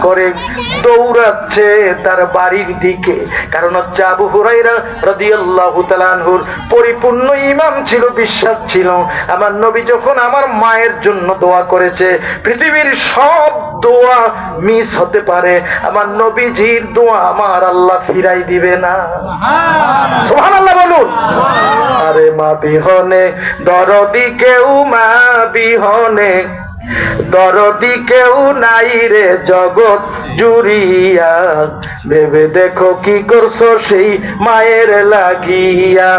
করে দৌড়াচ্ছে তার বাড়ির দিকে। কারণ হচ্ছে আবু হুরায়রা রাদিয়াল্লাহু তাআলা আনহুর পরিপূর্ণ ঈমান ছিল, বিশ্বাস ছিল, আমার নবী যখন আমার মায়ের জন্য দোয়া করেছে, পৃথিবীর সব দোয়া মিস হতে পারে, আমার নবীজির দোয়া আমার আল্লাহ ফিরাই দিবে না। সুবহানাল্লাহ বলুন। আরে মা বিহনে দরদি কেউ, মা বিহনে দরদি কেউ নাই রে জগৎ জুড়িয়া, ভেবে দেখো কি করছো সেই মায়ের লাগিয়া।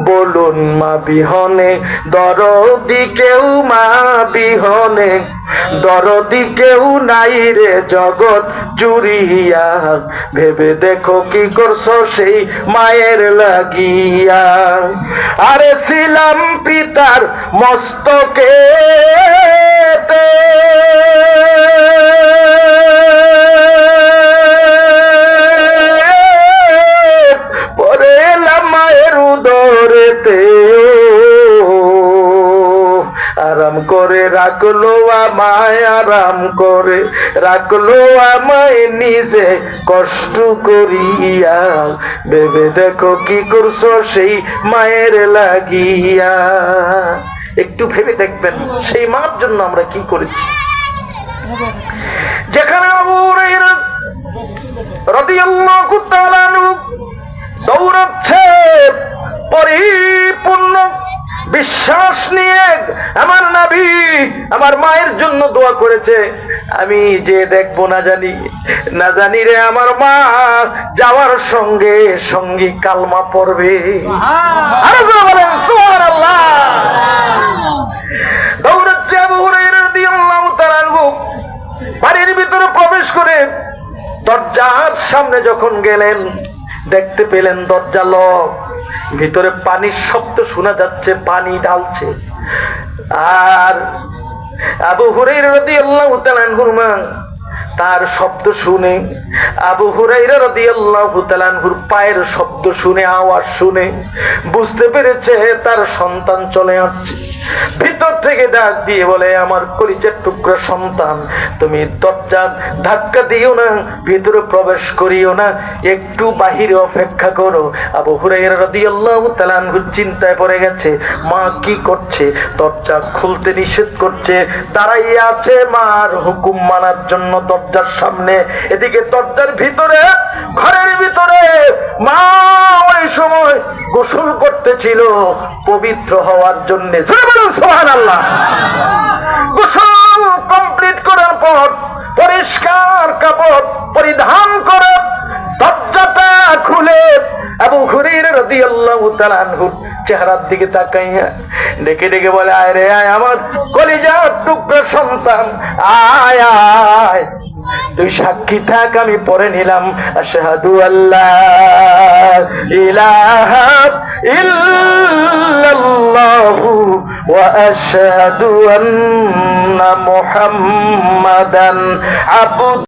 বলুন মা বিহনে দরদি কেউ, মা বিহনে দরদি কেউ নাই রে জগৎ জুড়িয়া, ভেবে দেখো কি করছো সেই মায়ের লাগিয়া। আরে ছিলাম পিতার মস্তকে পরে এলাম মায়ের উদরেতে, আরাম করে রাখলো আমায়, আরাম করে রাখলো আমায় নিজে কষ্ট করিয়া, ভেবে দেখো কি করছো সেই মায়ের লাগিয়া। একটু ভেবে দেখবেন সেই মার জন্য আমরা কি করেছি। যেখানে আবু হুরায়রা রাদিয়াল্লাহু তাআলা আনহু দৌড়াচ্ছে পরিপূর্ণ বিশ্বাস নিয়ে, আমার নবী আমার মায়ের জন্য দোয়া করেছে, আমি যে দেখবো না জানি, না জানি রে আমার মা যাওয়ার সঙ্গে সঙ্গে কালমা পড়বে। আরো জোরে বলেন সুবহানাল্লাহ। দৌড়াচ্ছে আবু হুরায়রা রাদিয়াল্লাহু তাআলা আনহু, বাড়ির ভিতরে প্রবেশ করে দরজার সামনে যখন গেলেন, দেখতে পেলেন দরজা লক, ভিতরে পানির শব্দ শোনা যাচ্ছে, পানি ঢালছে। আর আবু হুরায়রা রাদিয়াল্লাহু তাআলা আনহুর মা তার শব্দ শুনে, আবু হুরায়রা রাদিয়াল্লাহু তাআলা আনহুর পায়ের শব্দ শুনে, আওয়াজ শুনে বুঝতে পেরেছে তার সন্তান চলে আসছে। ভিতর থেকে ডাক দিয়ে বলে, আমার কলিজার টুকরা সন্তান, তুমি দরজা ধাক্কা দিও না, ভিতরে প্রবেশ করিও না, একটু বাহিরে অপেক্ষা করো। আবু হুরায়রা রাদিয়াল্লাহু তাআলা আনহু চিন্তায় পড়ে গেছে, মা কি করছে, দরজা খুলতে নিষেধ করছে, দাঁড়াইয়া আছে মার হুকুম মানার জন্য দরজার সামনে। এদিকে দরজার ভিতরে, ঘরের ভিতরে মা ওই সময় গোসল করতেছিল পবিত্র হওয়ার জন্য। সুবহানাল্লাহ। গোসল কমপ্লিট করার পর পরিষ্কার কাপড় পরিধান করে দরজাটা খুলে আবু হুরায়রা রাদিয়াল্লাহু তাআলা আনহু চেহারার দিকে তাকাইয়া ডেকে ডেকে বলে, আয় রে আয় আমার কলিজার টুকরা সন্তান, আয় আয়, তুই সাক্ষী থাক, আমি পড়ে নিলাম আশহাদু আল্লাহ ইলাহা ইল্লাল্লাহু ওয়া আশহাদু আন্না মুহাম্মাদান আবদুহু